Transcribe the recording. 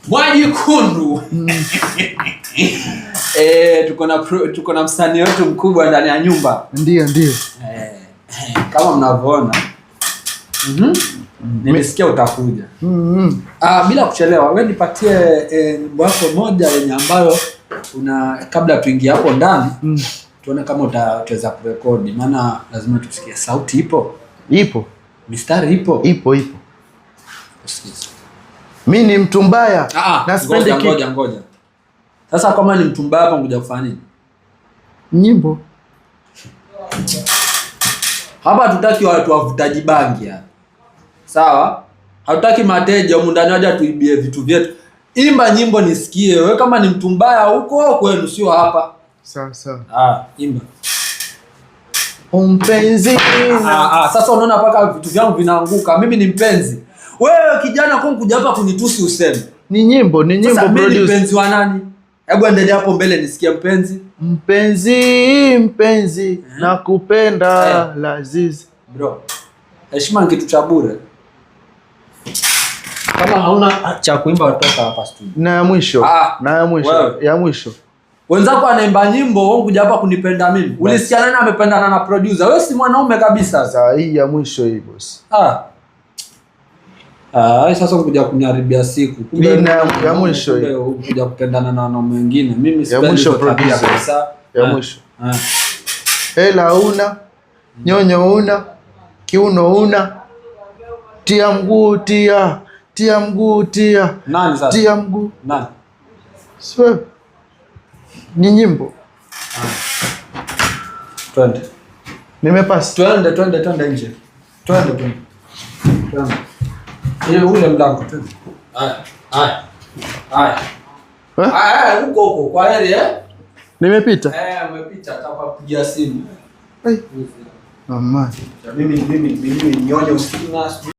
Mwajikundu. Tuko na msanii wetu mkubwa ndani ya nyumba. Ndio. Kama mnavyoona. Nimesikia utakuja. Bila kuchelewa, wewe nipatie nyimbo yako moja yenye ambayo kabla tuingie hapo ndani. Tuone kama utaweza kurekodi, maana lazima tusikie sauti ipo. Mistari ipo. Usikize. Mimi ni mtu mbaya. Na sipendi ngoja. Sasa kama ni mtu mbaya hapa ngoja kufanya nini? Nyimbo. Hapa hatutaki watu wavutaji bangi hapa. Sawa? Hatutaki mateja humu ndani waje tuibie vitu vyetu. Imba nyimbo nisikie. Wewe kama ni mtu mbaya huko kwenu sio hapa. Sawa. Imba. Mpenzi. Sasa unaona paka vitu vyangu vinaanguka. Mimi ni mpenzi. Wewe kijana kwa kuja hapa kunitusi useme. Ni nyimbo sasa produce. Mimi mpenzi wa nani? Hebu endelea hapo mbele nisikie mpenzi. Mpenzi, nakupenda Lazizi. Bro. Heshima ni kitu cha bure. Kama hauna cha kuimba kutoka hapa studio. Na ya mwisho. Wenzako anaimba nyimbo, wewe kuja hapa kunipenda mimi. Ulisikia nani amependana na producer? Wewe si mwanaume kabisa. Sasa hii ya mwisho hii boss. Sasa kuja kuniharibia siku. Kumbe ya mwisho hii. Kuja kupendana na wanaume wengine. Mimi sipendi ya mwisho producer. Ya mwisho. Hela una, nyonyo una, kiuno una. Tia mguu tia. Nani sasa? Tia mguu. Nani? Sio. Ni nyimbo. Twende. Nimepasi. Twende nje. Twende. Ile ule mlango twende. Haya. Huko. Kwa heri Nimepita. Umepita atakupigia simu. Mama. Mimi nionye usiku na